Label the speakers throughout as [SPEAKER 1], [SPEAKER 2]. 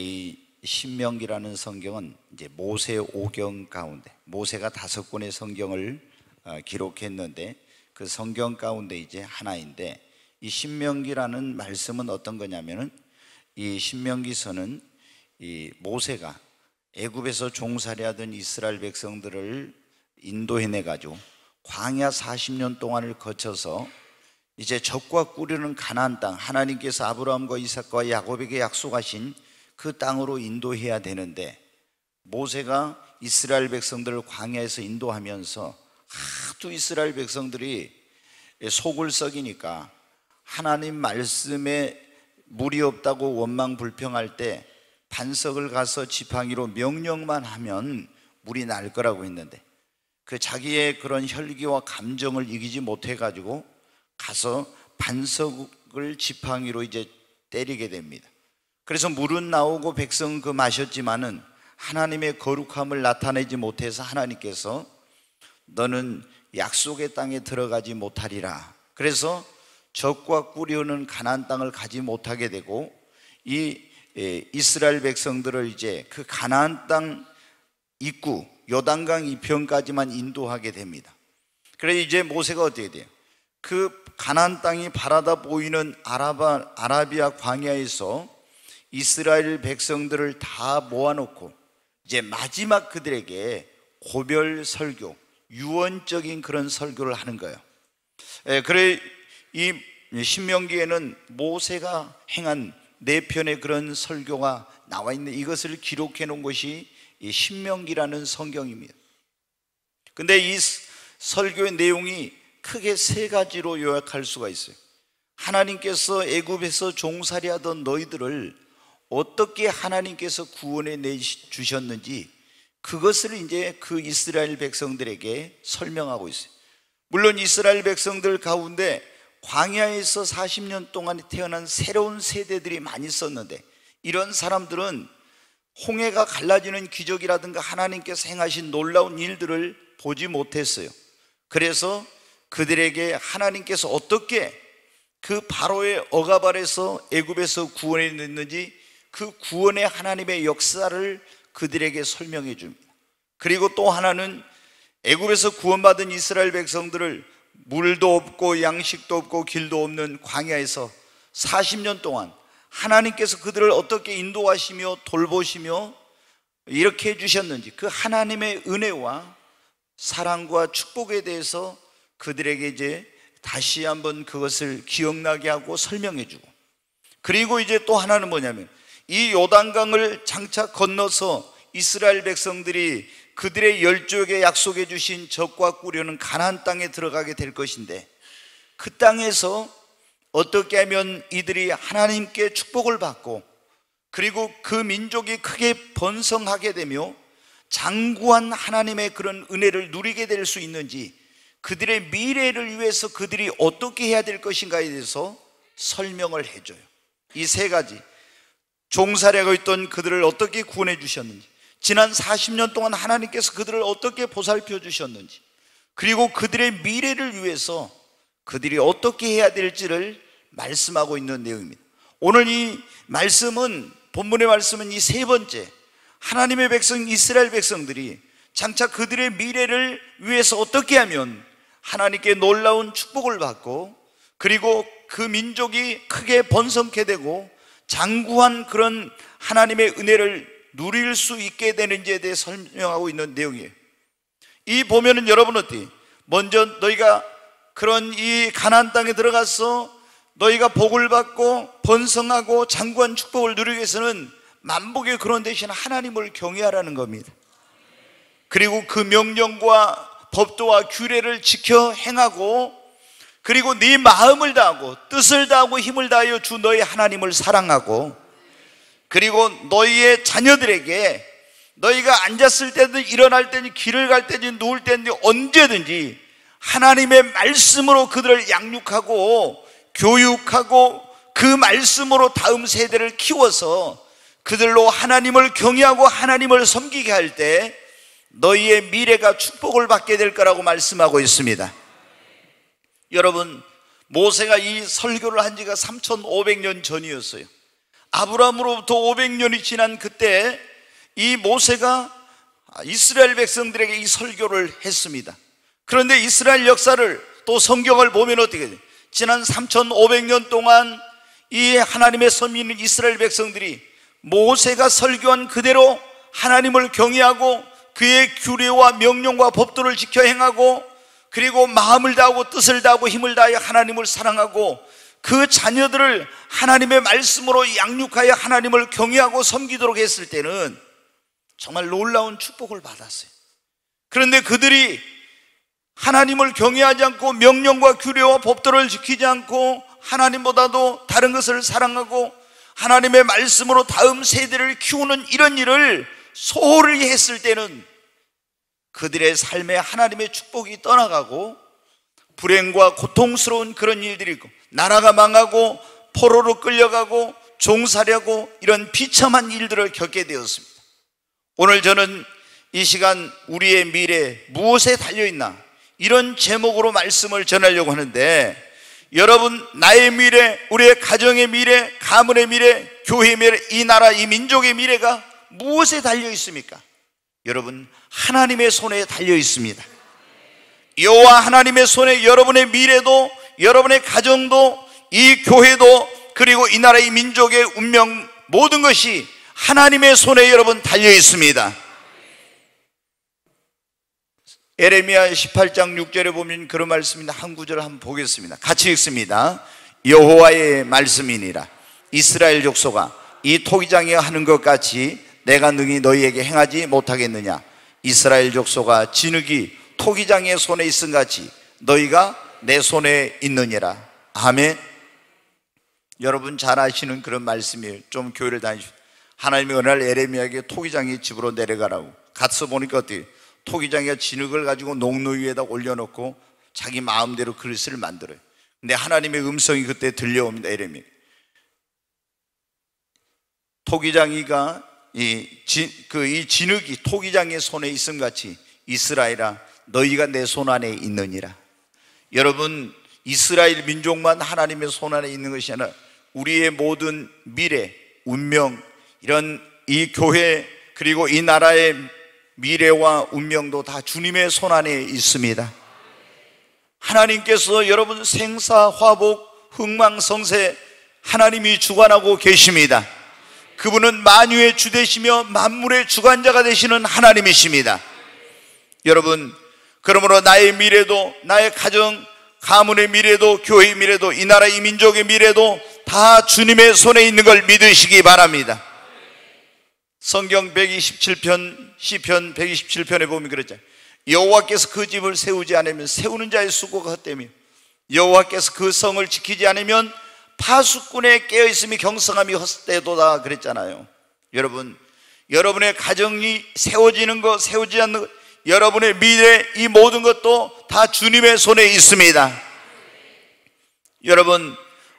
[SPEAKER 1] 이 신명기라는 성경은 이제 모세 오경 가운데 모세가 5권의 성경을 기록했는데 그 성경 가운데 이제 하나인데, 이 신명기라는 말씀은 어떤 거냐면은, 이 신명기서는 이 모세가 애굽에서 종살이하던 이스라엘 백성들을 인도해내 가지고 광야 40년 동안을 거쳐서 이제 적과 꿀이는 가나안 땅, 하나님께서 아브라함과 이삭과 야곱에게 약속하신 그 땅으로 인도해야 되는데, 모세가 이스라엘 백성들을 광야에서 인도하면서 하도 이스라엘 백성들이 속을 썩이니까 하나님 말씀에 물이 없다고 원망 불평할 때 반석을 가서 지팡이로 명령만 하면 물이 날 거라고 했는데, 그 자기의 그런 혈기와 감정을 이기지 못해 가지고 가서 반석을 지팡이로 이제 때리게 됩니다. 그래서 물은 나오고 백성은 그 마셨지만은 하나님의 거룩함을 나타내지 못해서 하나님께서 너는 약속의 땅에 들어가지 못하리라, 그래서 적과 꿀이 흐르는 가나안 땅을 가지 못하게 되고, 이 이스라엘 백성들을 이제 그 가나안 땅 입구 요단강 이편까지만 인도하게 됩니다. 그래서 이제 모세가 어떻게 돼요? 그 가나안 땅이 바라다 보이는 아라비아 광야에서 이스라엘 백성들을 다 모아놓고 이제 마지막 그들에게 고별 설교, 유언적인 그런 설교를 하는 거예요. 그래 이 신명기에는 모세가 행한 4편의 그런 설교가 나와 있는, 이것을 기록해 놓은 것이 이 신명기라는 성경입니다. 근데 이 설교의 내용이 크게 3가지로 요약할 수가 있어요. 하나님께서 애굽에서 종살이하던 너희들을 어떻게 하나님께서 구원해 내주셨는지, 그것을 이제 그 이스라엘 백성들에게 설명하고 있어요. 물론 이스라엘 백성들 가운데 광야에서 40년 동안 태어난 새로운 세대들이 많이 있었는데, 이런 사람들은 홍해가 갈라지는 기적이라든가 하나님께서 행하신 놀라운 일들을 보지 못했어요. 그래서 그들에게 하나님께서 어떻게 그 바로의 억압 아래서 애굽에서 구원해 냈는지, 그 구원의 하나님의 역사를 그들에게 설명해 줍니다. 그리고 또 하나는 애굽에서 구원받은 이스라엘 백성들을 물도 없고 양식도 없고 길도 없는 광야에서 40년 동안 하나님께서 그들을 어떻게 인도하시며 돌보시며 이렇게 해주셨는지, 그 하나님의 은혜와 사랑과 축복에 대해서 그들에게 이제 다시 한번 그것을 기억나게 하고 설명해 주고, 그리고 이제 또 하나는 뭐냐면, 이 요단강을 장차 건너서 이스라엘 백성들이 그들의 열조에게 약속해 주신 적과 꿀이는 가나안 땅에 들어가게 될 것인데, 그 땅에서 어떻게 하면 이들이 하나님께 축복을 받고, 그리고 그 민족이 크게 번성하게 되며 장구한 하나님의 그런 은혜를 누리게 될 수 있는지, 그들의 미래를 위해서 그들이 어떻게 해야 될 것인가에 대해서 설명을 해줘요. 이 3가지, 종살이하고 있던 그들을 어떻게 구원해 주셨는지, 지난 40년 동안 하나님께서 그들을 어떻게 보살펴 주셨는지, 그리고 그들의 미래를 위해서 그들이 어떻게 해야 될지를 말씀하고 있는 내용입니다. 오늘 이 말씀은, 본문의 말씀은 이 3번째, 하나님의 백성 이스라엘 백성들이 장차 그들의 미래를 위해서 어떻게 하면 하나님께 놀라운 축복을 받고, 그리고 그 민족이 크게 번성케 되고 장구한 그런 하나님의 은혜를 누릴 수 있게 되는지에 대해 설명하고 있는 내용이에요. 이 보면은 여러분 어때요? 먼저 너희가 그런 이 가나안 땅에 들어가서 너희가 복을 받고 번성하고 장구한 축복을 누리기 위해서는 만복의 그런 대신 하나님을 경외하라는 겁니다. 그리고 그 명령과 법도와 규례를 지켜 행하고, 그리고 네 마음을 다하고 뜻을 다하고 힘을 다하여 주 너희 하나님을 사랑하고, 그리고 너희의 자녀들에게 너희가 앉았을 때든 일어날 때든 길을 갈 때든 누울 때든 언제든지 하나님의 말씀으로 그들을 양육하고 교육하고 그 말씀으로 다음 세대를 키워서 그들로 하나님을 경외하고 하나님을 섬기게 할 때 너희의 미래가 축복을 받게 될 거라고 말씀하고 있습니다. 여러분, 모세가 이 설교를 한 지가 3500년 전이었어요. 아브라함으로부터 500년이 지난 그때 이 모세가 이스라엘 백성들에게 이 설교를 했습니다. 그런데 이스라엘 역사를 또 성경을 보면 어떻게 돼요? 지난 3500년 동안 이 하나님의 선민인 이스라엘 백성들이 모세가 설교한 그대로 하나님을 경외하고 그의 규례와 명령과 법도를 지켜 행하고, 그리고 마음을 다하고 뜻을 다하고 힘을 다하여 하나님을 사랑하고 그 자녀들을 하나님의 말씀으로 양육하여 하나님을 경외하고 섬기도록 했을 때는 정말 놀라운 축복을 받았어요. 그런데 그들이 하나님을 경외하지 않고 명령과 규례와 법도를 지키지 않고 하나님보다도 다른 것을 사랑하고 하나님의 말씀으로 다음 세대를 키우는 이런 일을 소홀히 했을 때는 그들의 삶에 하나님의 축복이 떠나가고 불행과 고통스러운 그런 일들이 있고 나라가 망하고 포로로 끌려가고 종살이하고 이런 비참한 일들을 겪게 되었습니다. 오늘 저는 이 시간 우리의 미래 무엇에 달려있나 이런 제목으로 말씀을 전하려고 하는데, 여러분, 나의 미래, 우리의 가정의 미래, 가문의 미래, 교회의 미래, 이 나라, 이 민족의 미래가 무엇에 달려 있습니까? 여러분, 하나님의 손에 달려 있습니다. 여호와 하나님의 손에 여러분의 미래도, 여러분의 가정도, 이 교회도, 그리고 이 나라, 이 민족의 운명, 모든 것이 하나님의 손에 여러분 달려 있습니다. 에레미야 18장 6절에 보면 그런 말씀인데 한 구절 한번 보겠습니다. 같이 읽습니다. 여호와의 말씀이니라. 이스라엘 족속아, 이 토기장이 하는 것 같이 내가 능히 너희에게 행하지 못하겠느냐? 이스라엘 족속아, 진흙이 토기장의 손에 있음 같이 너희가 내 손에 있느니라. 아멘. 여러분 잘 아시는 그런 말씀이에요. 좀 교회를 다니시죠. 하나님이 어느 날 에레미야에게 토기장이 집으로 내려가라고. 가서 보니까 어때요? 토기장이가 진흙을 가지고 농로 위에다 올려놓고 자기 마음대로 그릇을 만들어요. 근데 하나님의 음성이 그때 들려옵니다. 에레미야, 토기장이가 이 진흙이 토기장의 손에 있음 같이 이스라엘아, 너희가 내 손 안에 있느니라. 여러분, 이스라엘 민족만 하나님의 손 안에 있는 것이 아니라 우리의 모든 미래, 운명, 이런 이 교회 그리고 이 나라의 미래와 운명도 다 주님의 손 안에 있습니다. 하나님께서 여러분 생사화복 흥망성쇠 하나님이 주관하고 계십니다. 그분은 만유의 주 되시며 만물의 주관자가 되시는 하나님이십니다. 여러분, 그러므로 나의 미래도, 나의 가정, 가문의 미래도, 교회의 미래도, 이 나라 이 민족의 미래도 다 주님의 손에 있는 걸 믿으시기 바랍니다. 성경 127편 시편 127편에 보면 그랬잖아요. 여호와께서 그 집을 세우지 않으면 세우는 자의 수고가 헛되며 여호와께서 그 성을 지키지 않으면 파수꾼의 깨어있음이 경성함이 헛되도다 그랬잖아요. 여러분, 여러분의 가정이 세워지는 것, 세우지 않는 것, 여러분의 미래, 이 모든 것도 다 주님의 손에 있습니다. 여러분,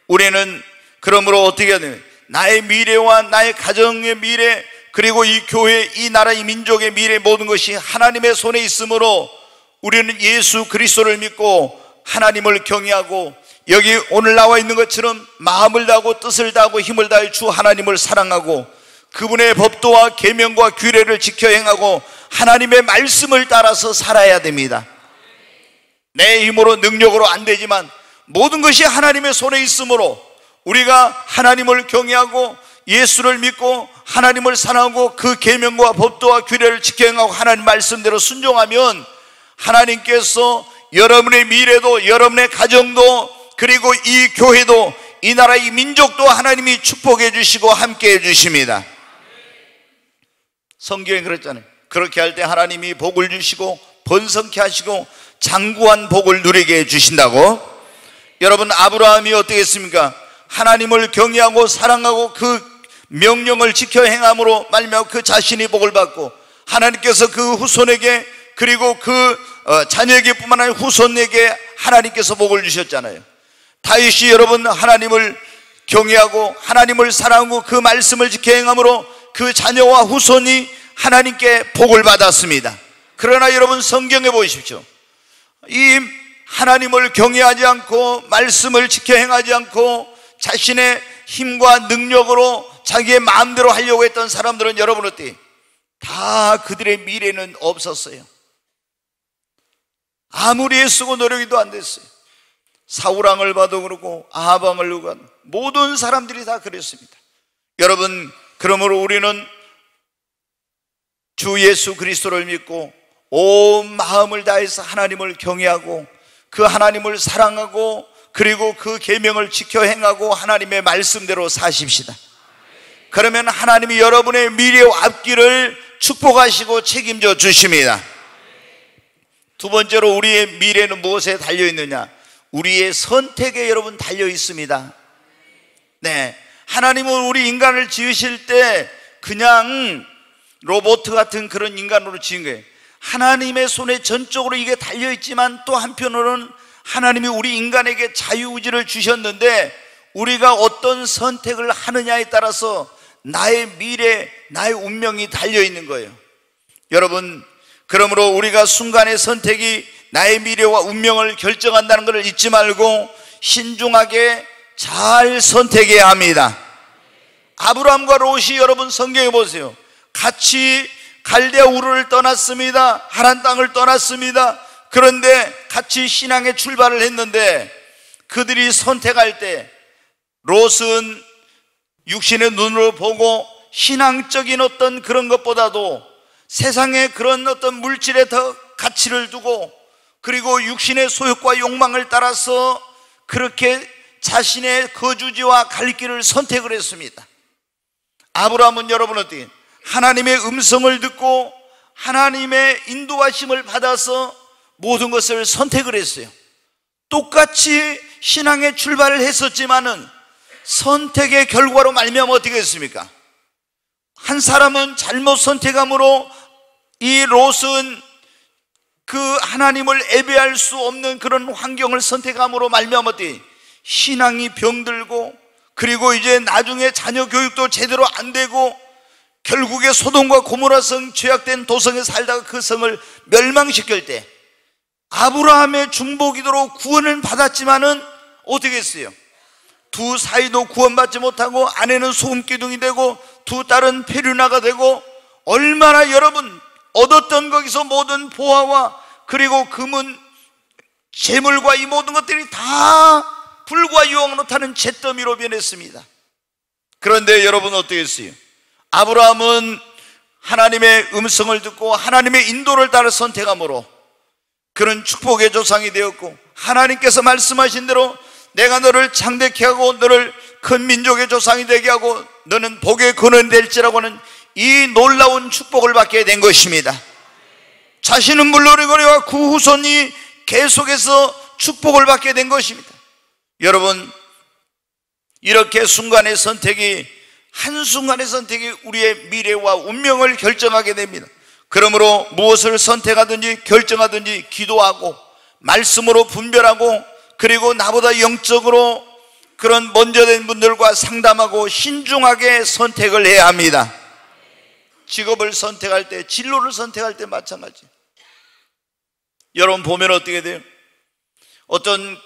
[SPEAKER 1] 우리는 그러므로 어떻게 해야 되냐? 나의 미래와 나의 가정의 미래, 그리고 이 교회, 이 나라, 이 민족의 미래 모든 것이 하나님의 손에 있으므로 우리는 예수 그리스도를 믿고 하나님을 경외하고 여기 오늘 나와 있는 것처럼 마음을 다하고 뜻을 다하고 힘을 다해 주 하나님을 사랑하고 그분의 법도와 계명과 규례를 지켜 행하고 하나님의 말씀을 따라서 살아야 됩니다. 내 힘으로 능력으로 안 되지만 모든 것이 하나님의 손에 있으므로 우리가 하나님을 경외하고 예수를 믿고 하나님을 사랑하고 그 계명과 법도와 규례를 지켜 행하고 하나님 말씀대로 순종하면 하나님께서 여러분의 미래도, 여러분의 가정도, 그리고 이 교회도, 이 나라 이 민족도 하나님이 축복해 주시고 함께 해 주십니다. 성경에 그랬잖아요. 그렇게 할 때 하나님이 복을 주시고 번성케 하시고 장구한 복을 누리게 해 주신다고. 여러분, 아브라함이 어떻게 했습니까? 하나님을 경외하고 사랑하고 그 명령을 지켜 행함으로 말미암아 그 자신이 복을 받고 하나님께서 그 후손에게 그리고 그 자녀에게 뿐만 아니라 후손에게 하나님께서 복을 주셨잖아요. 다윗이 여러분 하나님을 경외하고 하나님을 사랑하고 그 말씀을 지켜 행함으로 그 자녀와 후손이 하나님께 복을 받았습니다. 그러나 여러분 성경에 보십시오. 이 하나님을 경외하지 않고 말씀을 지켜 행하지 않고 자신의 힘과 능력으로 자기의 마음대로 하려고 했던 사람들은 여러분 어때요? 다 그들의 미래는 없었어요. 아무리 애쓰고 노력해도 안 됐어요. 사울왕을 봐도 그렇고 아합왕을 봐도 모든 사람들이 다 그랬습니다. 여러분, 그러므로 우리는 주 예수 그리스도를 믿고 온 마음을 다해서 하나님을 경외하고 그 하나님을 사랑하고 그리고 그 계명을 지켜 행하고 하나님의 말씀대로 사십시다. 그러면 하나님이 여러분의 미래와 앞길을 축복하시고 책임져 주십니다. 두 번째로, 우리의 미래는 무엇에 달려 있느냐? 우리의 선택에 여러분 달려 있습니다. 네, 하나님은 우리 인간을 지으실 때 그냥 로봇 같은 그런 인간으로 지은 거예요. 하나님의 손에 전적으로 이게 달려 있지만 또 한편으로는 하나님이 우리 인간에게 자유의지를 주셨는데 우리가 어떤 선택을 하느냐에 따라서 나의 미래, 나의 운명이 달려 있는 거예요. 여러분, 그러므로 우리가 순간의 선택이 나의 미래와 운명을 결정한다는 것을 잊지 말고 신중하게 잘 선택해야 합니다. 아브라함과 롯이 여러분 성경에 보세요. 같이 갈대아 우르를 떠났습니다. 하란 땅을 떠났습니다. 그런데 같이 신앙의 출발을 했는데 그들이 선택할 때 롯은 육신의 눈으로 보고 신앙적인 어떤 그런 것보다도 세상의 그런 어떤 물질에 더 가치를 두고 그리고 육신의 소욕과 욕망을 따라서 그렇게 자신의 거주지와 갈 길을 선택을 했습니다. 아브라함은 여러분 어떻게 하나님의 음성을 듣고 하나님의 인도하심을 받아서 모든 것을 선택을 했어요. 똑같이 신앙의 출발을 했었지만은 선택의 결과로 말미암아 어떻게 했습니까? 한 사람은 잘못 선택함으로 이 롯은 그 하나님을 예배할 수 없는 그런 환경을 선택함으로 말미암아 어떻게 신앙이 병들고 그리고 이제 나중에 자녀 교육도 제대로 안 되고 결국에 소돔과 고모라성 죄악된 도성에 살다가 그 성을 멸망시킬 때 아브라함의 중보기도로 구원을 받았지만은 어떻게 했어요? 두 사이도 구원받지 못하고 아내는 소금기둥이 되고 두 딸은 페류나가 되고 얼마나 여러분 얻었던 거기서 모든 보화와 그리고 금은 재물과 이 모든 것들이 다 불과 유황 못하는 잿더미로 변했습니다. 그런데 여러분 어떻게 했어요? 아브라함은 하나님의 음성을 듣고 하나님의 인도를 따라 선택함으로 그런 축복의 조상이 되었고 하나님께서 말씀하신 대로 내가 너를 창대케 하고 너를 큰 민족의 조상이 되게 하고 너는 복의 근원이 될지라고 하는 이 놀라운 축복을 받게 된 것입니다. 자신은 물론이거니와 그 후손이 계속해서 축복을 받게 된 것입니다. 여러분, 이렇게 순간의 선택이 한순간의 선택이 우리의 미래와 운명을 결정하게 됩니다. 그러므로 무엇을 선택하든지 결정하든지 기도하고 말씀으로 분별하고 그리고 나보다 영적으로 그런 먼저 된 분들과 상담하고 신중하게 선택을 해야 합니다. 직업을 선택할 때, 진로를 선택할 때 마찬가지. 여러분 보면 어떻게 돼요? 어떤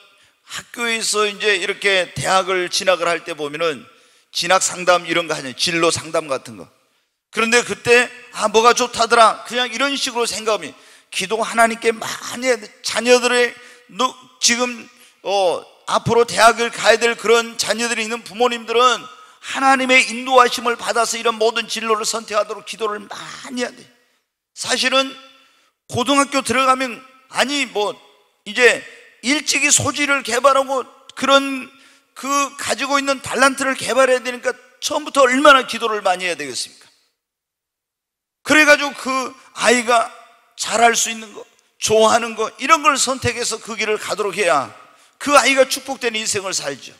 [SPEAKER 1] 학교에서 이제 이렇게 대학을 진학을 할 때 보면은 진학 상담 이런 거 하잖아요. 진로 상담 같은 거. 그런데 그때 뭐가 좋다더라 그냥 이런 식으로 생각하면 기도 하나님께 많이 해야 돼. 자녀들의 지금 앞으로 대학을 가야 될 그런 자녀들이 있는 부모님들은 하나님의 인도하심을 받아서 이런 모든 진로를 선택하도록 기도를 많이 해야 돼. 사실은 고등학교 들어가면 이제 일찍이 소질을 개발하고 그런 그 가지고 있는 달란트를 개발해야 되니까 처음부터 얼마나 기도를 많이 해야 되겠습니까? 그래가지고 그 아이가 잘할 수 있는 거, 좋아하는 거 이런 걸 선택해서 그 길을 가도록 해야 그 아이가 축복된 인생을 살죠.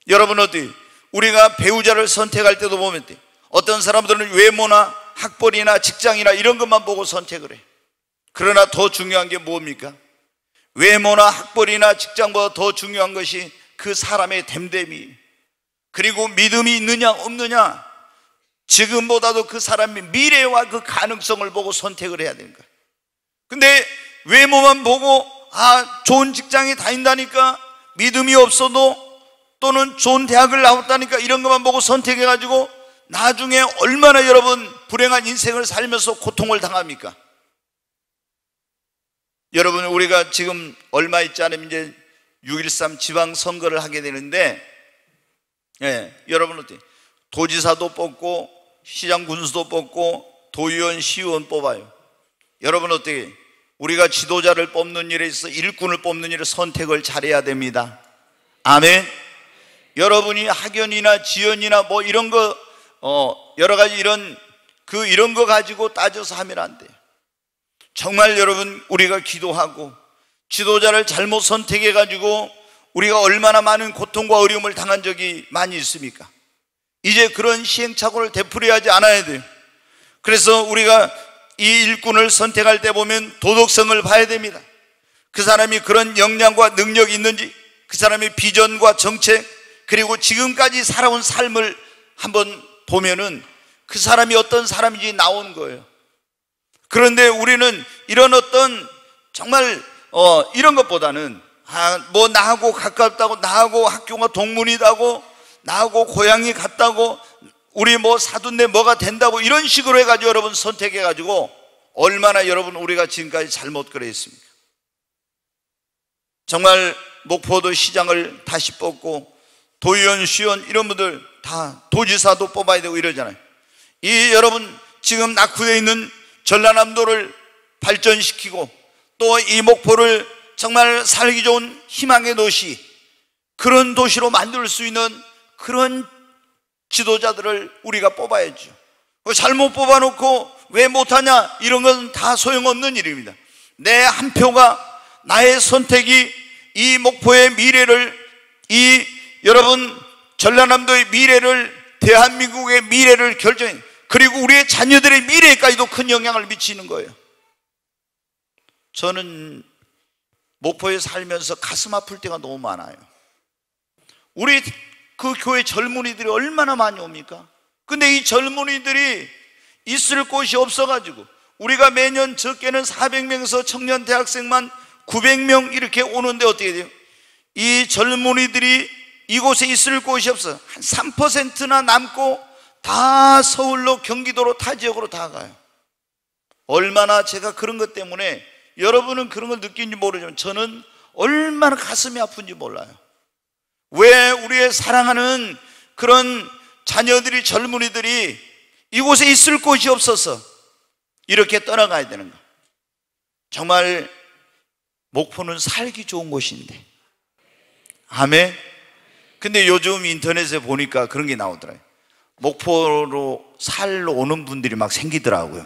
[SPEAKER 1] 여러분 어디 우리가 배우자를 선택할 때도 보면 어떤 사람들은 외모나 학벌이나 직장이나 이런 것만 보고 선택을 해. 그러나 더 중요한 게 뭡니까? 외모나 학벌이나 직장보다 더 중요한 것이 그 사람의 됨됨이 그리고 믿음이 있느냐 없느냐 지금보다도 그 사람의 미래와 그 가능성을 보고 선택을 해야 되는 거예요. 근데 외모만 보고 좋은 직장에 다닌다니까 믿음이 없어도 또 또는 좋은 대학을 나왔다니까 이런 것만 보고 선택해가지고 나중에 얼마나 여러분 불행한 인생을 살면서 고통을 당합니까? 여러분, 우리가 지금 얼마 있지 않으면 이제 6.13 지방선거를 하게 되는데, 여러분 어때요? 도지사도 뽑고 시장 군수도 뽑고 도의원 시의원 뽑아요. 여러분 어때요? 우리가 지도자를 뽑는 일에 있어서 일꾼을 뽑는 일에 선택을 잘해야 됩니다. 아멘. 여러분이 학연이나 지연이나 뭐 이런 거 여러 가지 이런 거 가지고 따져서 하면 안 돼요. 정말 여러분, 우리가 기도하고 지도자를 잘못 선택해 가지고 우리가 얼마나 많은 고통과 어려움을 당한 적이 많이 있습니까? 이제 그런 시행착오를 되풀이하지 않아야 돼요. 그래서 우리가 이 일꾼을 선택할 때 보면 도덕성을 봐야 됩니다. 그 사람이 그런 역량과 능력이 있는지, 그 사람의 비전과 정책, 그리고 지금까지 살아온 삶을 한번 보면은 그 사람이 어떤 사람인지 나오는 거예요. 그런데 우리는 이런 어떤 정말 이런 것보다는 뭐 나하고 가깝다고, 나하고 학교가 동문이다고, 나하고 고향이 같다고, 우리 뭐 사돈네 뭐가 된다고 이런 식으로 해가지고 여러분 선택해가지고 얼마나 여러분 우리가 지금까지 잘못 그랬습니까? 정말 목포도 시장을 다시 뽑고 도의원, 시의원 이런 분들 다 도지사도 뽑아야 되고 이러잖아요. 이 여러분 지금 낙후되어 있는 전라남도를 발전시키고 또 이 목포를 정말 살기 좋은 희망의 도시, 그런 도시로 만들 수 있는 그런 지도자들을 우리가 뽑아야죠. 잘못 뽑아놓고 왜 못하냐, 이런 건 다 소용없는 일입니다. 내 한 표가, 나의 선택이 이 목포의 미래를, 이 여러분 전라남도의 미래를, 대한민국의 미래를 결정해, 그리고 우리의 자녀들의 미래까지도 큰 영향을 미치는 거예요. 저는 목포에 살면서 가슴 아플 때가 너무 많아요. 우리 그 교회 젊은이들이 얼마나 많이 옵니까? 근데 이 젊은이들이 있을 곳이 없어가지고 우리가 매년 적게는 400명에서 청년 대학생만 900명 이렇게 오는데 어떻게 돼요? 이 젊은이들이 이곳에 있을 곳이 없어. 한 3%나 남고 다 서울로, 경기도로, 타 지역으로 다 가요. 얼마나 제가 그런 것 때문에, 여러분은 그런 걸 느끼는지 모르지만 저는 얼마나 가슴이 아픈지 몰라요. 왜 우리의 사랑하는 그런 자녀들이, 젊은이들이 이곳에 있을 곳이 없어서 이렇게 떠나가야 되는가? 정말 목포는 살기 좋은 곳인데. 아멘. 근데 요즘 인터넷에 보니까 그런 게 나오더라고요. 목포로 살러 오는 분들이 막 생기더라고요.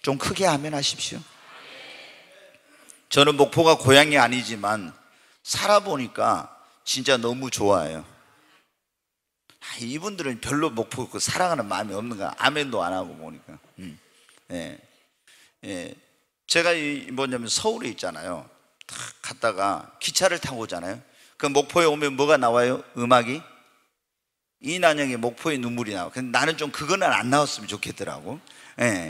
[SPEAKER 1] 좀 크게 아멘 하십시오. 저는 목포가 고향이 아니지만 살아보니까 진짜 너무 좋아요. 이분들은 별로 목포 사랑하는 마음이 없는가? 아멘도 안 하고 보니까. 제가 뭐냐면 서울에 있잖아요. 딱 갔다가 기차를 타고 오잖아요. 그 목포에 오면 뭐가 나와요? 음악이? 이난영의 목포의 눈물이 나와. 근데 나는 좀 그거는 안 나왔으면 좋겠더라고.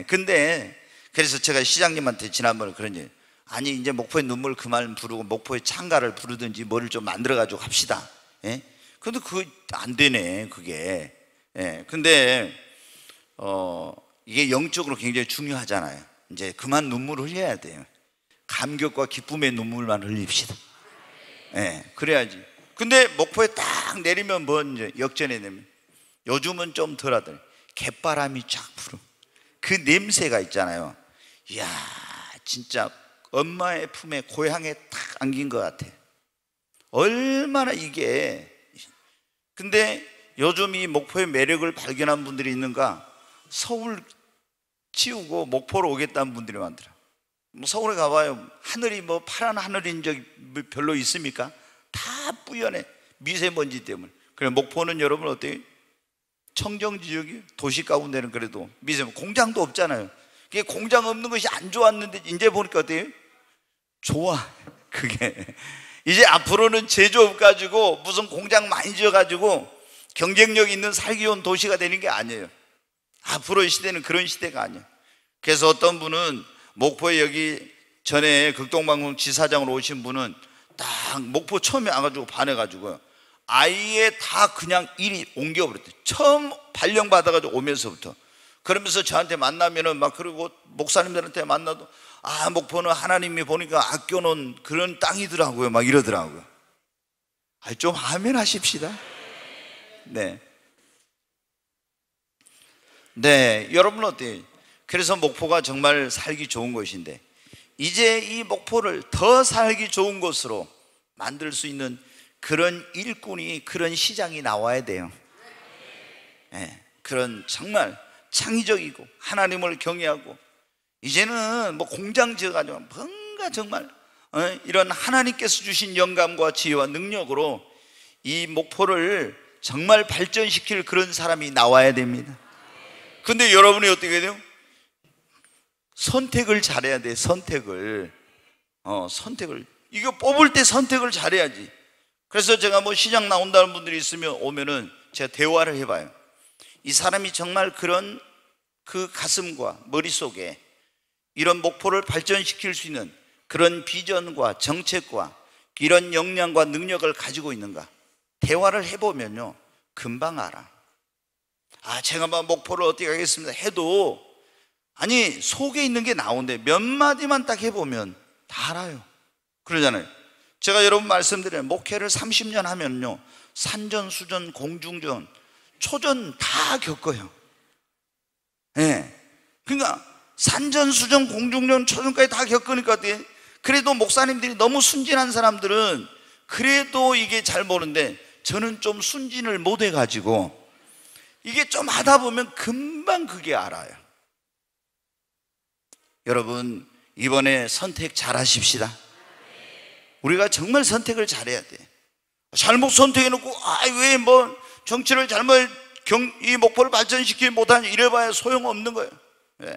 [SPEAKER 1] 근데 그래서 제가 시장님한테 지난번에 그런 얘기, 아니 이제 목포의 눈물 그만 부르고 목포의 창가를 부르든지 뭐를 좀 만들어 가지고 합시다. 근데 그거 안 되네, 그게. 근데 이게 영적으로 굉장히 중요하잖아요. 이제 그만 눈물을 흘려야 돼요. 감격과 기쁨의 눈물만 흘립시다. 그래야지. 근데 목포에 딱 내리면 뭐 이제 역전해 내면, 요즘은 좀 덜 하더니 갯바람이 쫙 불어. 그 냄새가 있잖아요. 이야, 진짜 엄마의 품에, 고향에 딱 안긴 것 같아. 얼마나 이게. 근데 요즘 이 목포의 매력을 발견한 분들이 있는가? 서울 치우고 목포로 오겠다는 분들이 많더라. 뭐 서울에 가봐요. 하늘이 뭐 파란 하늘인 적이 별로 있습니까? 다 뿌연해, 미세먼지 때문에. 그래, 목포는 여러분 어때요? 청정 지역이, 도시 가운데는 그래도 미세먼지, 공장도 없잖아요. 그게 공장 없는 것이 안 좋았는데 이제 보니까 어때요? 좋아. 그게 이제 앞으로는 제조업 가지고 무슨 공장 많이 지어가지고 경쟁력 있는 살기 좋은 도시가 되는 게 아니에요. 앞으로의 시대는 그런 시대가 아니에요. 그래서 어떤 분은 목포에, 여기 전에 극동방송 지사장으로 오신 분은 딱 목포 처음에 와가지고 반해가지고, 아예 다 그냥 일이 옮겨버렸대. 처음 발령받아가지고 오면서부터. 그러면서 저한테 만나면은 막, 그리고 목사님들한테 만나도, 아, 목포는 하나님이 보니까 아껴놓은 그런 땅이더라고요, 막 이러더라고요. 아, 좀 아멘 하십시다. 네. 네, 여러분 어때요? 그래서 목포가 정말 살기 좋은 곳인데, 이제 이 목포를 더 살기 좋은 곳으로 만들 수 있는 그런 일꾼이, 그런 시장이 나와야 돼요. 네, 그런 정말 창의적이고 하나님을 경외하고, 이제는 뭐 공장 지어가지고 뭔가 정말 이런 하나님께서 주신 영감과 지혜와 능력으로 이 목포를 정말 발전시킬 그런 사람이 나와야 됩니다. 근데 여러분이 어떻게 돼요? 선택을 잘해야 돼. 선택을 이거 뽑을 때 선택을 잘해야지. 그래서 제가 뭐 시장 나온다는 분들이 있으면 오면은 제가 대화를 해봐요. 이 사람이 정말 그런 그 가슴과 머릿속에 이런 목포를 발전시킬 수 있는 그런 비전과 정책과 이런 역량과 능력을 가지고 있는가, 대화를 해보면요 금방 알아. 아, 제가 막 목포를 어떻게 하겠습니다 해도, 아니 속에 있는 게 나오는데 몇 마디만 딱 해보면 다 알아요. 그러잖아요. 제가 여러분 말씀드려요. 목회를 30년 하면요 산전, 수전, 공중전, 초전 다 겪어요. 네. 그러니까 산전, 수전, 공중전, 초전까지 다 겪으니까 어때요? 그래도 목사님들이 너무 순진한 사람들은 그래도 이게 잘 모르는데, 저는 좀 순진을 못 해가지고 이게 좀 하다 보면 금방 그게 알아요. 여러분, 이번에 선택 잘 하십시다. 우리가 정말 선택을 잘해야 돼. 잘못 선택해놓고, 아, 왜 뭐 정치를 잘못 이 목포를 발전시키지 못하니 이래봐야 소용없는 거예요. 네.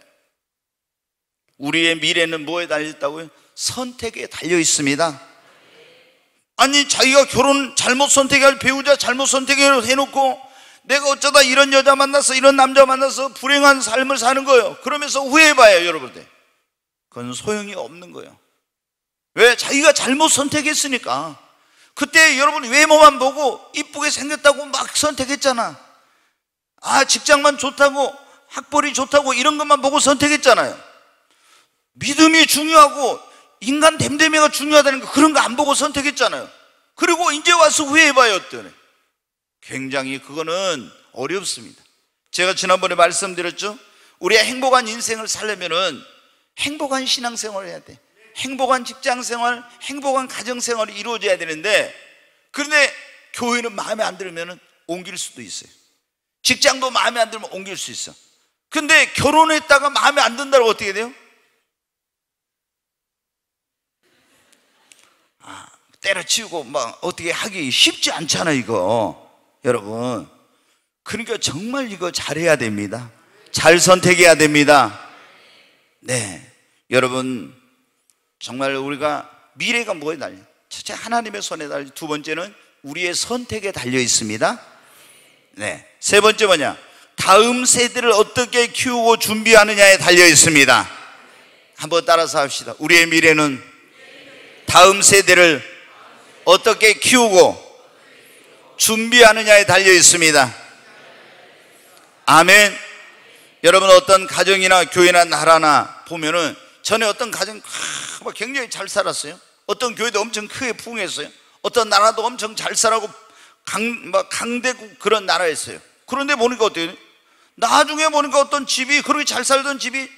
[SPEAKER 1] 우리의 미래는 뭐에 달려있다고요? 선택에 달려 있습니다. 아니, 자기가 결혼 잘못 선택할, 배우자 잘못 선택해놓고 내가 어쩌다 이런 여자 만나서 이런 남자 만나서 불행한 삶을 사는 거예요. 그러면서 후회해봐요, 여러분들. 그건 소용이 없는 거예요. 왜? 자기가 잘못 선택했으니까. 그때 여러분 외모만 보고 이쁘게 생겼다고 막 선택했잖아. 아, 직장만 좋다고, 학벌이 좋다고 이런 것만 보고 선택했잖아요. 믿음이 중요하고 인간 됨됨이가 중요하다는 거, 그런 거 안 보고 선택했잖아요. 그리고 이제 와서 후회해봐요. 어떠네. 굉장히 그거는 어렵습니다. 제가 지난번에 말씀드렸죠. 우리가 행복한 인생을 살려면은 행복한 신앙생활을 해야 돼. 행복한 직장생활, 행복한 가정생활이 이루어져야 되는데, 그런데 교회는 마음에 안 들면 옮길 수도 있어요. 직장도 마음에 안 들면 옮길 수 있어. 근데 결혼했다가 마음에 안 든다고 어떻게 돼요? 아, 때려치우고 막 어떻게 하기 쉽지 않잖아, 이거. 여러분, 그러니까 정말 이거 잘해야 됩니다. 잘 선택해야 됩니다. 네, 여러분, 정말 우리가 미래가 뭐에 달려? 첫째, 하나님의 손에 달려. 두 번째는 우리의 선택에 달려 있습니다. 네, 세 번째 뭐냐? 다음 세대를 어떻게 키우고 준비하느냐에 달려 있습니다. 한번 따라서 합시다. 우리의 미래는 다음 세대를 어떻게 키우고 준비하느냐에 달려 있습니다. 아멘. 여러분, 어떤 가정이나 교회나 나라나 보면은, 전에 어떤 가정 굉장히 잘 살았어요. 어떤 교회도 엄청 크게 부흥했어요. 어떤 나라도 엄청 잘 살아고 강대국 그런 나라였어요. 그런데 보니까 어때요? 나중에 보니까 어떤 집이, 그렇게 잘 살던 집이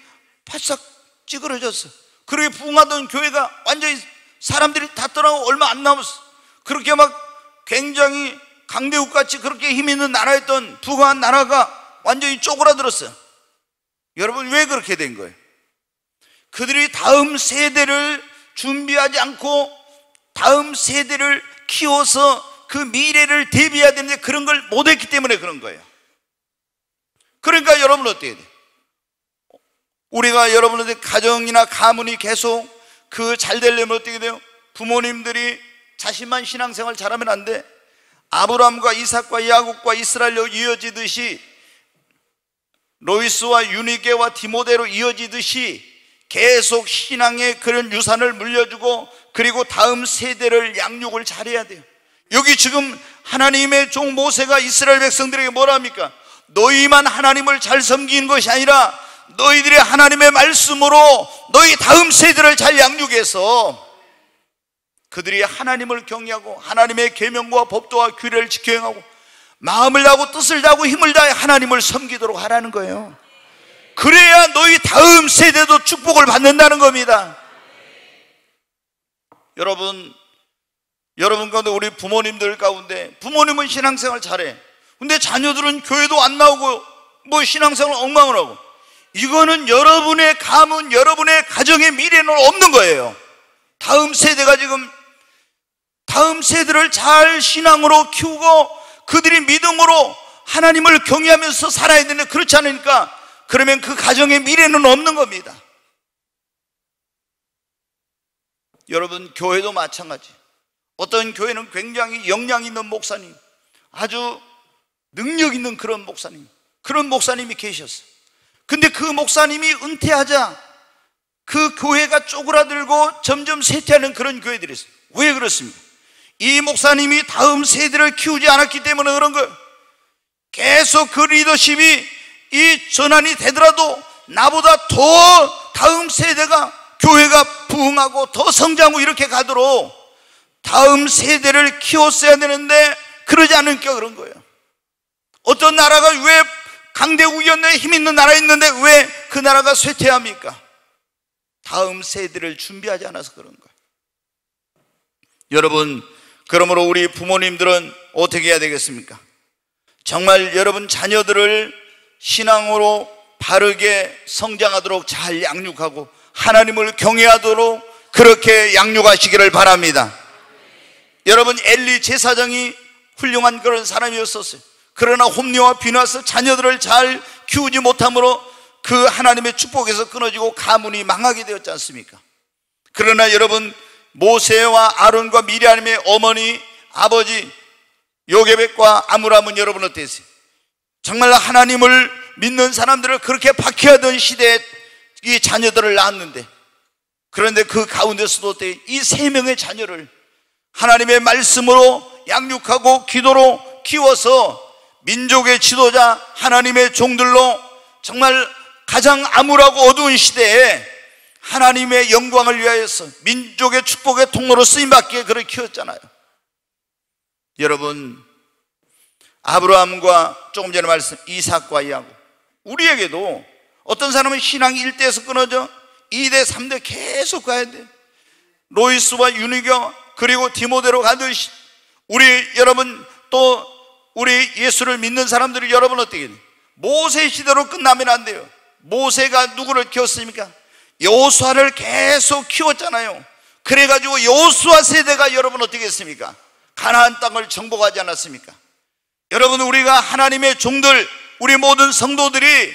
[SPEAKER 1] 바싹 찌그러졌어. 그렇게 부흥하던 교회가 완전히 사람들이 다 떠나고 얼마 안 남았어. 그렇게 막 굉장히 강대국같이 그렇게 힘 있는 나라였던 부흥한 나라가 완전히 쪼그라들었어요. 여러분, 왜 그렇게 된 거예요? 그들이 다음 세대를 준비하지 않고 다음 세대를 키워서 그 미래를 대비해야 되는데 그런 걸 못했기 때문에 그런 거예요. 그러니까 여러분 어떻게 돼요? 우리가 여러분들 가정이나 가문이 계속 그 잘 되려면 어떻게 돼요? 부모님들이 자신만 신앙생활 잘하면 안 돼. 아브라함과 이삭과 야곱과 이스라엘로 이어지듯이, 로이스와 유니게와 디모데로 이어지듯이 계속 신앙의 그런 유산을 물려주고, 그리고 다음 세대를 양육을 잘해야 돼요. 여기 지금 하나님의 종 모세가 이스라엘 백성들에게 뭐라 합니까? 너희만 하나님을 잘 섬기는 것이 아니라 너희들의 하나님의 말씀으로 너희 다음 세대를 잘 양육해서 그들이 하나님을 경외하고 하나님의 계명과 법도와 규례를 지켜 행하고 마음을 다하고 뜻을 다하고 힘을 다해 하나님을 섬기도록 하라는 거예요. 그래야 너희 다음 세대도 축복을 받는다는 겁니다. 여러분 가운데 우리 부모님들 가운데 부모님은 신앙생활 잘해. 근데 자녀들은 교회도 안 나오고 뭐 신앙생활 엉망을 하고, 이거는 여러분의 가문, 여러분의 가정의 미래는 없는 거예요. 다음 세대가 지금 다음 세대를 잘 신앙으로 키우고 그들이 믿음으로 하나님을 경외하면서 살아야 되는데 그렇지 않으니까 그러면 그 가정의 미래는 없는 겁니다. 여러분, 교회도 마찬가지. 어떤 교회는 굉장히 역량 있는 목사님, 아주 능력 있는 그런 목사님이 계셨어요. 근데 그 목사님이 은퇴하자 그 교회가 쪼그라들고 점점 쇠퇴하는 그런 교회들이 있어요. 왜 그렇습니까? 이 목사님이 다음 세대를 키우지 않았기 때문에 그런 거예요. 계속 그 리더십이 이 전환이 되더라도 나보다 더 다음 세대가 교회가 부흥하고 더 성장하고 이렇게 가도록 다음 세대를 키웠어야 되는데 그러지 않으니까 그런 거예요. 어떤 나라가 왜 강대국이었는데 힘 있는 나라 있는데 왜 그 나라가 쇠퇴합니까? 다음 세대를 준비하지 않아서 그런 거예요. 여러분, 그러므로 우리 부모님들은 어떻게 해야 되겠습니까? 정말 여러분 자녀들을 신앙으로 바르게 성장하도록 잘 양육하고 하나님을 경외하도록 그렇게 양육하시기를 바랍니다. 여러분, 엘리 제사장이 훌륭한 그런 사람이었었어요. 그러나 홈리와 비나스 자녀들을 잘 키우지 못함으로 그 하나님의 축복에서 끊어지고 가문이 망하게 되었지 않습니까? 그러나 여러분, 모세와 아론과 미리암의 어머니, 아버지 요게벳과 아므람은 여러분 어땠어요? 정말 하나님을 믿는 사람들을 그렇게 박해하던 시대에 이 자녀들을 낳았는데, 그런데 그 가운데서도 이 세 명의 자녀를 하나님의 말씀으로 양육하고 기도로 키워서 민족의 지도자 하나님의 종들로 정말 가장 암울하고 어두운 시대에 하나님의 영광을 위하여서 민족의 축복의 통로로 쓰임받기에 그렇게 키웠잖아요. 여러분, 아브라함과 조금 전에 말씀 이삭과 야곱, 우리에게도 어떤 사람은 신앙이 1대에서 끊어져 2대, 3대 계속 가야 돼. 로이스와 유니교 그리고 디모데로 가듯이 여러분 또 우리 예수를 믿는 사람들이 여러분 어떻게 돼요? 모세 시대로 끝나면 안 돼요. 모세가 누구를 키웠습니까? 여호수아를 계속 키웠잖아요. 그래가지고 여호수아 세대가 여러분 어떻게 했습니까? 가나안 땅을 정복하지 않았습니까? 여러분, 우리가 하나님의 종들, 우리 모든 성도들이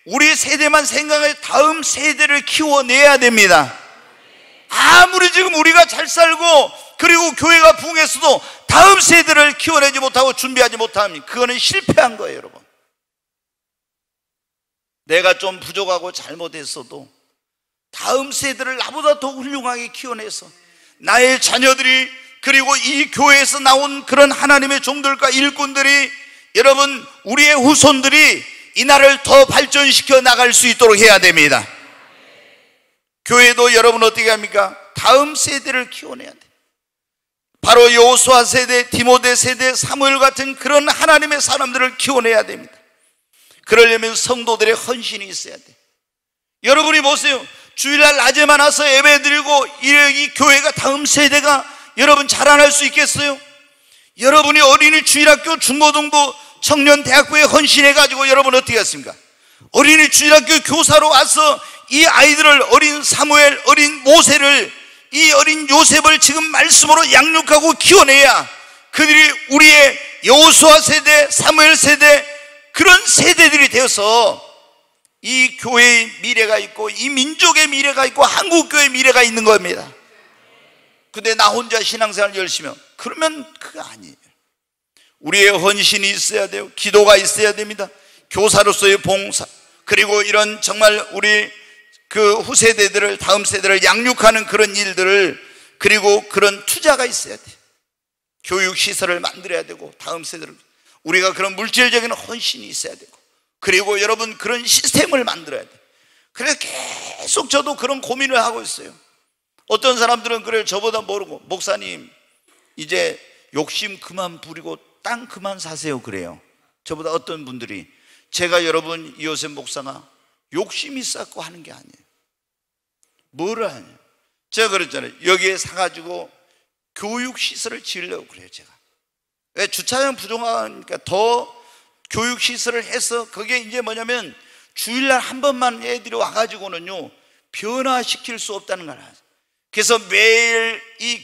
[SPEAKER 1] 우리 세대만 생각해 다음 세대를 키워내야 됩니다. 아무리 지금 우리가 잘 살고 그리고 교회가 부흥했어도 다음 세대를 키워내지 못하고 준비하지 못하면 그거는 실패한 거예요. 여러분, 내가 좀 부족하고 잘못했어도 다음 세대를 나보다 더 훌륭하게 키워내서 나의 자녀들이 그리고 이 교회에서 나온 그런 하나님의 종들과 일꾼들이 여러분 우리의 후손들이 이 나라를 더 발전시켜 나갈 수 있도록 해야 됩니다. 교회도 여러분 어떻게 합니까? 다음 세대를 키워내야 돼. 바로 여호수아 세대, 디모데 세대, 사무엘 같은 그런 하나님의 사람들을 키워내야 됩니다. 그러려면 성도들의 헌신이 있어야 돼. 여러분이 보세요. 주일날 낮에만 와서 예배 드리고 이 교회가 다음 세대가 여러분 자라날 수 있겠어요? 여러분이 어린이 주일학교, 중고등부, 청년 대학교에 헌신해가지고 여러분 어떻게 했습니까? 어린이 주일학교 교사로 와서 이 아이들을, 어린 사무엘, 어린 모세를, 이 어린 요셉을 지금 말씀으로 양육하고 키워내야 그들이 우리의 여호수아 세대, 사무엘 세대, 그런 세대들이 되어서 이 교회의 미래가 있고 이 민족의 미래가 있고 한국교회의 미래가 있는 겁니다. 근데 나 혼자 신앙생활 열심히 하면 그러면 그거 아니에요. 우리의 헌신이 있어야 돼요. 기도가 있어야 됩니다. 교사로서의 봉사, 그리고 이런 정말 우리 그 후세대들을, 다음 세대를 양육하는 그런 일들을, 그리고 그런 투자가 있어야 돼요. 교육 시설을 만들어야 되고, 다음 세대를 우리가 그런 물질적인 헌신이 있어야 되고, 그리고 여러분 그런 시스템을 만들어야 돼. 그래서 계속 저도 그런 고민을 하고 있어요. 어떤 사람들은 그래요. 저보다 모르고, 목사님 이제 욕심 그만 부리고 땅 그만 사세요 그래요. 저보다 어떤 분들이. 제가 여러분 이호셉 목사가 욕심이 쌓고 하는 게 아니에요. 뭐를 하냐, 제가 그랬잖아요. 여기에 사가지고 교육시설을 지으려고 그래요. 제가 왜 주차장 부족하니까 더 교육시설을 해서, 그게 이제 뭐냐면 주일날 한 번만 애들이 와가지고는요 변화시킬 수 없다는 걸 알아요. 그래서 매일 이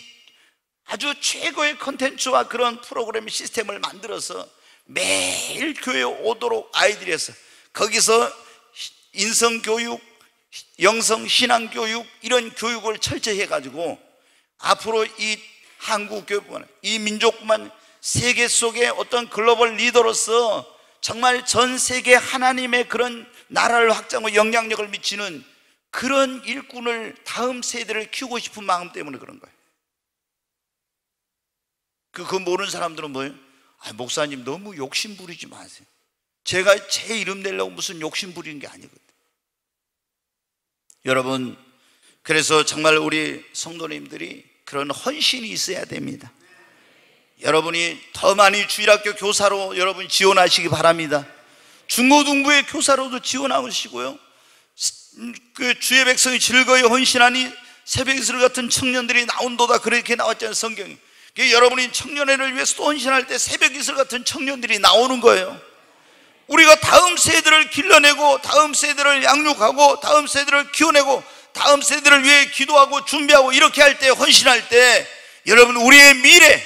[SPEAKER 1] 아주 최고의 컨텐츠와 그런 프로그램 시스템을 만들어서 매일 교회에 오도록 아이들이 해서, 거기서 인성교육, 영성신앙교육, 이런 교육을 철저히 해가지고 앞으로 이 한국 교육뿐만, 이 민족뿐만, 세계 속에 어떤 글로벌 리더로서 정말 전 세계 하나님의 그런 나라를 확장하고 영향력을 미치는 그런 일꾼을, 다음 세대를 키우고 싶은 마음 때문에 그런 거예요. 그거 모르는 사람들은 뭐예요? 목사님 너무 욕심 부리지 마세요. 제가 제 이름 내려고 무슨 욕심 부리는 게 아니거든요. 여러분, 그래서 정말 우리 성도님들이 그런 헌신이 있어야 됩니다. 여러분이 더 많이 주일학교 교사로 여러분 지원하시기 바랍니다. 중고등부의 교사로도 지원하시고요, 그 주의 백성이 즐거이 헌신하니 새벽 이슬 같은 청년들이 나온도다, 그렇게 나왔잖아요, 성경이. 여러분이 청년회를 위해서 또 헌신할 때 새벽 이슬 같은 청년들이 나오는 거예요. 우리가 다음 세대를 길러내고, 다음 세대를 양육하고, 다음 세대를 키워내고, 다음 세대를 위해 기도하고 준비하고, 이렇게 할 때, 헌신할 때, 여러분 우리의 미래,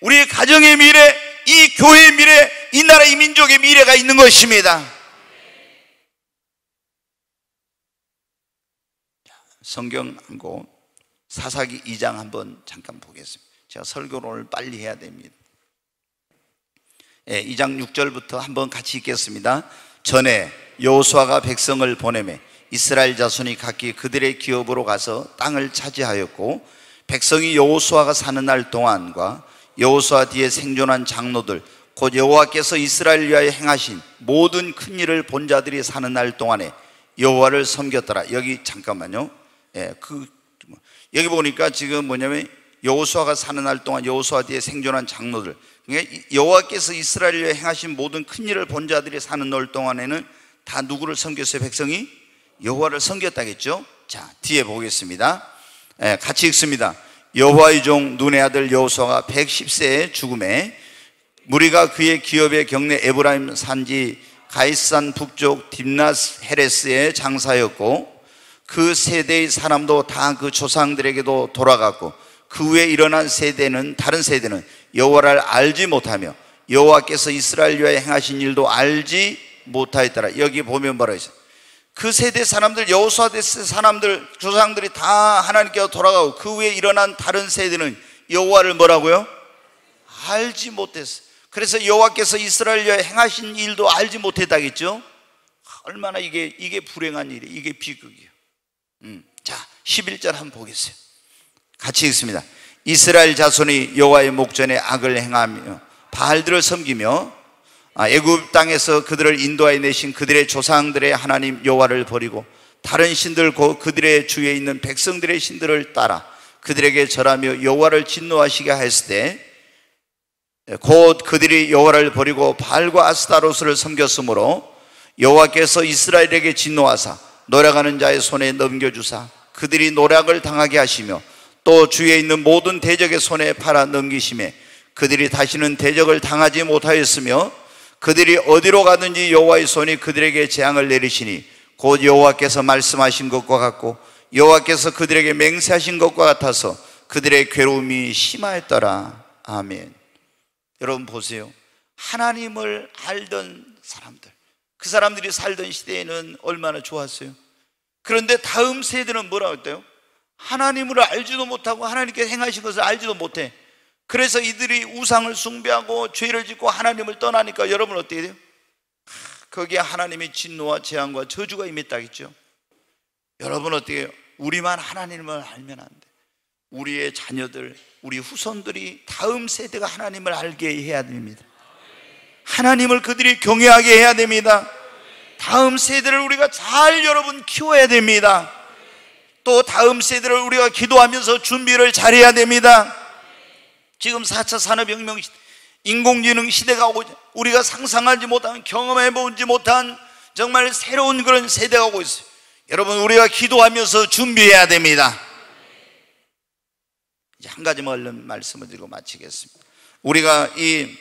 [SPEAKER 1] 우리의 가정의 미래, 이 교회의 미래, 이 나라 이 민족의 미래가 있는 것입니다. 성경 한고 사사기 2장 한번 잠깐 보겠습니다. 제가 설교를 오늘 빨리 해야 됩니다. 2장 6절부터 한번 같이 읽겠습니다. 전에 여호수아가 백성을 보내매 이스라엘 자손이 각기 그들의 기업으로 가서 땅을 차지하였고, 백성이 여호수아가 사는 날 동안과 여호수아 뒤에 생존한 장로들, 곧 여호와께서 이스라엘 위하여 행하신 모든 큰 일을 본 자들이 사는 날 동안에 여호와를 섬겼더라. 여기 잠깐만요. 여기 보니까 지금 뭐냐면 여호수아가 사는 날 동안 여호수아 뒤에 생존한 장로들, 그러니까 여호와께서 이스라엘 위하여 행하신 모든 큰 일을 본 자들이 사는 날 동안에는 다 누구를 섬겼어요? 백성이 여호와를 섬겼다겠죠. 자, 뒤에 보겠습니다. 같이 읽습니다. 여호와의 종 눈의 아들 여호수아가 110세에 죽음에 무리가 그의 기업의 경내 에브라임 산지 가이산 북쪽 딥낫 헤레스에 장사였고, 그 세대의 사람도 다 그 조상들에게도 돌아갔고, 그 후에 일어난 세대는, 다른 세대는 여호와를 알지 못하며 여호와께서 이스라엘 위하여 행하신 일도 알지 못하였더라. 여기 보면 뭐라 했어요? 그 세대 사람들, 여호수아 때 사람들, 조상들이 다 하나님께로 돌아가고, 그 후에 일어난 다른 세대는 여호와를 뭐라고요? 알지 못했어요. 그래서 여호와께서 이스라엘 위하여 행하신 일도 알지 못했다겠죠. 얼마나 이게 불행한 일이에요. 이게 비극이에요. 자, 11절 한번 보겠어요. 같이 읽습니다. 이스라엘 자손이 여호와의 목전에 악을 행하며 바알들을 섬기며 애굽 땅에서 그들을 인도하여 내신 그들의 조상들의 하나님 여호와를 버리고 다른 신들 곧 그들의 주위에 있는 백성들의 신들을 따라 그들에게 절하며 여호와를 진노하시게 하였을 때, 곧 그들이 여호와를 버리고 바알과 아스타로스를 섬겼으므로 여호와께서 이스라엘에게 진노하사 노략하는 자의 손에 넘겨주사 그들이 노략을 당하게 하시며, 또 주위에 있는 모든 대적의 손에 팔아 넘기심에 그들이 다시는 대적을 당하지 못하였으며, 그들이 어디로 가든지 여호와의 손이 그들에게 재앙을 내리시니 곧 여호와께서 말씀하신 것과 같고 여호와께서 그들에게 맹세하신 것과 같아서 그들의 괴로움이 심하였더라. 아멘. 여러분 보세요. 하나님을 알던 사람들, 그 사람들이 살던 시대에는 얼마나 좋았어요. 그런데 다음 세대는 뭐라고 했대요? 하나님을 알지도 못하고 하나님께서 행하신 것을 알지도 못해. 그래서 이들이 우상을 숭배하고 죄를 짓고 하나님을 떠나니까 여러분 어떻게 돼요? 거기에 하나님의 진노와 재앙과 저주가 임했다겠죠. 여러분 어떻게 해요? 우리만 하나님을 알면 안 돼. 우리의 자녀들, 우리 후손들이 다음 세대가 하나님을 알게 해야 됩니다. 하나님을 그들이 경외하게 해야 됩니다. 다음 세대를 우리가 잘 여러분 키워야 됩니다. 또 다음 세대를 우리가 기도하면서 준비를 잘해야 됩니다. 지금 4차 산업혁명 인공지능 시대가 오고 우리가 상상하지 못한, 경험해보지 못한 정말 새로운 그런 세대가 오고 있어요. 여러분, 우리가 기도하면서 준비해야 됩니다. 이제 한 가지만 얼른 말씀을 드리고 마치겠습니다. 우리가 이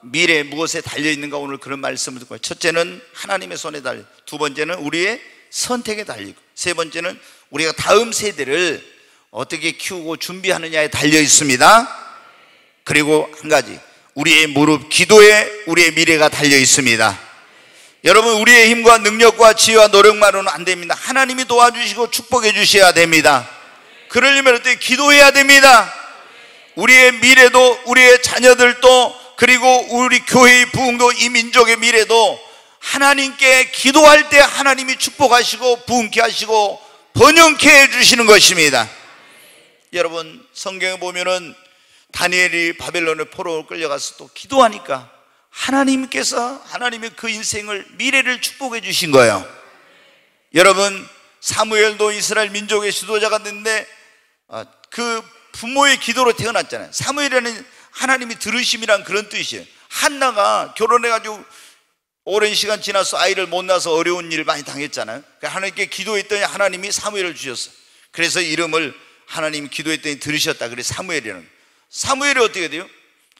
[SPEAKER 1] 미래에 무엇에 달려있는가, 오늘 그런 말씀을 듣고, 첫째는 하나님의 손에 달려, 두 번째는 우리의 선택에 달리고, 세 번째는 우리가 다음 세대를 어떻게 키우고 준비하느냐에 달려 있습니다. 그리고 한 가지, 우리의 무릎 기도에 우리의 미래가 달려 있습니다. 여러분, 우리의 힘과 능력과 지혜와 노력만으로는 안 됩니다. 하나님이 도와주시고 축복해 주셔야 됩니다. 그러려면 어떻게 기도해야 됩니다. 우리의 미래도, 우리의 자녀들도, 그리고 우리 교회의 부흥도, 이 민족의 미래도 하나님께 기도할 때 하나님이 축복하시고 부흥케 하시고 번영케 해주시는 것입니다. 여러분, 성경에 보면은 다니엘이 바벨론의 포로로 끌려가서 또 기도하니까 하나님께서, 하나님의 그 인생을, 미래를 축복해 주신 거예요. 여러분, 사무엘도 이스라엘 민족의 지도자가 됐는데 그 부모의 기도로 태어났잖아요. 사무엘이라는 하나님이 들으심이란 그런 뜻이에요. 한나가 결혼해가지고 오랜 시간 지나서 아이를 못 낳아서 어려운 일을 많이 당했잖아요. 하나님께 기도했더니 하나님이 사무엘을 주셨어요. 그래서 이름을 하나님이 기도했더니 들으셨다, 그래 사무엘이라는. 사무엘이 어떻게 돼요?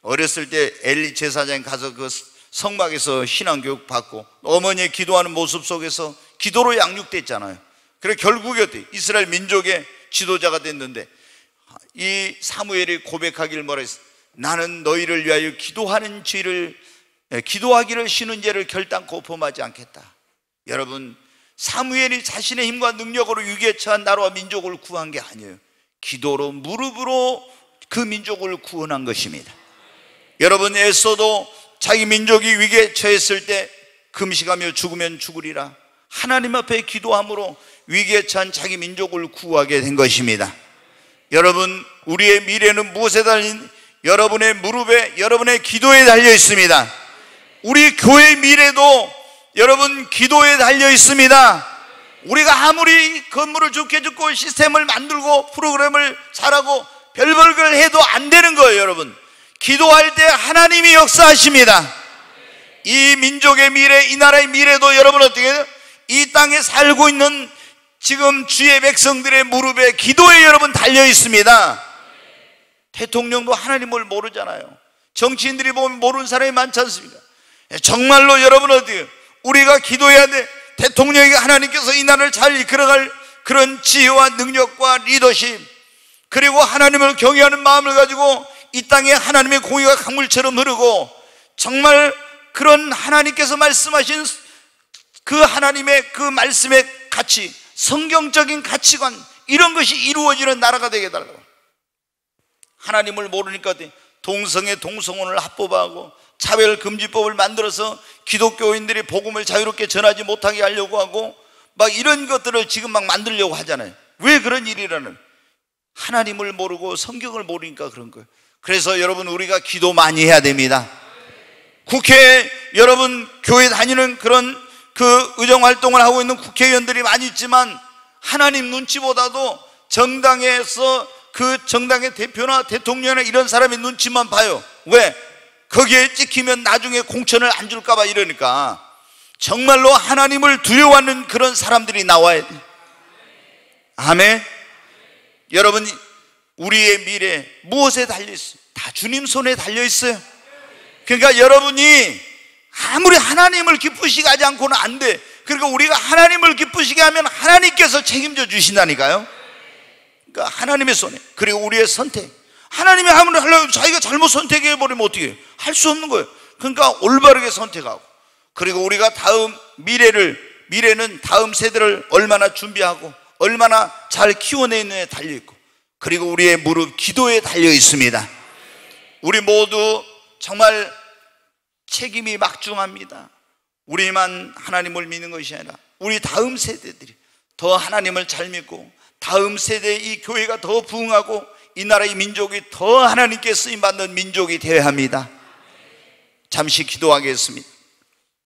[SPEAKER 1] 어렸을 때 엘리 제사장에 가서 그 성막에서 신앙교육 받고 어머니의 기도하는 모습 속에서 기도로 양육됐잖아요. 그래 결국에 어때요? 이스라엘 민족의 지도자가 됐는데, 이 사무엘이 고백하기를 뭐라 했어요? 나는 너희를 위하여 기도하기를 쉬는 죄를 결단코 범하지 않겠다. 여러분, 사무엘이 자신의 힘과 능력으로 위기에 처한 나라와 민족을 구한 게 아니에요. 기도로, 무릎으로 그 민족을 구원한 것입니다. 여러분, 에서도 자기 민족이 위기에 처했을 때 금식하며 죽으면 죽으리라 하나님 앞에 기도함으로 위기에 처한 자기 민족을 구하게 된 것입니다. 여러분, 우리의 미래는 무엇에 달린, 여러분의 무릎에, 여러분의 기도에 달려 있습니다. 우리 교회의 미래도 여러분 기도에 달려 있습니다. 우리가 아무리 건물을 좋게 짓고 시스템을 만들고 프로그램을 잘하고 별걸 해도 안 되는 거예요. 여러분, 기도할 때 하나님이 역사하십니다. 이 민족의 미래, 이 나라의 미래도 여러분 어떻게 해요? 이 땅에 살고 있는 지금 주의 백성들의 무릎에, 기도에 여러분 달려 있습니다. 대통령도 하나님을 모르잖아요. 정치인들이 보면 모르는 사람이 많지 않습니까? 정말로 여러분 어때요? 우리가 기도해야 돼. 대통령에게 하나님께서 이 나라를 잘 이끌어갈 그런 지혜와 능력과 리더십, 그리고 하나님을 경외하는 마음을 가지고 이 땅에 하나님의 공의가 강물처럼 흐르고, 정말 그런 하나님께서 말씀하신 그 하나님의 그 말씀의 가치, 성경적인 가치관, 이런 것이 이루어지는 나라가 되게 해달라고. 하나님을 모르니까 동성애 동성혼을 합법화하고 차별금지법을 만들어서 기독교인들이 복음을 자유롭게 전하지 못하게 하려고 하고 막 이런 것들을 지금 막 만들려고 하잖아요. 왜 그런 일이라는? 하나님을 모르고 성경을 모르니까 그런 거예요. 그래서 여러분, 우리가 기도 많이 해야 됩니다. 국회에 여러분 교회 다니는 그런 그 의정활동을 하고 있는 국회의원들이 많이 있지만 하나님 눈치보다도 정당에서 그 정당의 대표나 대통령이나 이런 사람의 눈치만 봐요. 왜? 거기에 찍히면 나중에 공천을 안 줄까 봐 이러니까. 정말로 하나님을 두려워하는 그런 사람들이 나와야 돼요. 아멘. 여러분, 우리의 미래 무엇에 달려있어요? 다 주님 손에 달려있어요. 그러니까 여러분이 아무리 하나님을 기쁘시게 하지 않고는 안 돼. 그러니까 우리가 하나님을 기쁘시게 하면 하나님께서 책임져 주신다니까요. 그러니까 하나님의 손에, 그리고 우리의 선택. 하나님이 아무리 하려고 자기가 잘못 선택해버리면 어떻게 해요? 할 수 없는 거예요. 그러니까 올바르게 선택하고, 그리고 우리가 다음 미래는 다음 세대를 얼마나 준비하고 얼마나 잘 키워내느냐에 달려있고, 그리고 우리의 무릎 기도에 달려 있습니다. 우리 모두 정말 책임이 막중합니다. 우리만 하나님을 믿는 것이 아니라 우리 다음 세대들이 더 하나님을 잘 믿고 다음 세대에 이 교회가 더 부흥하고 이 나라의 민족이 더 하나님께 쓰임받는 민족이 되어야 합니다. 잠시 기도하겠습니다.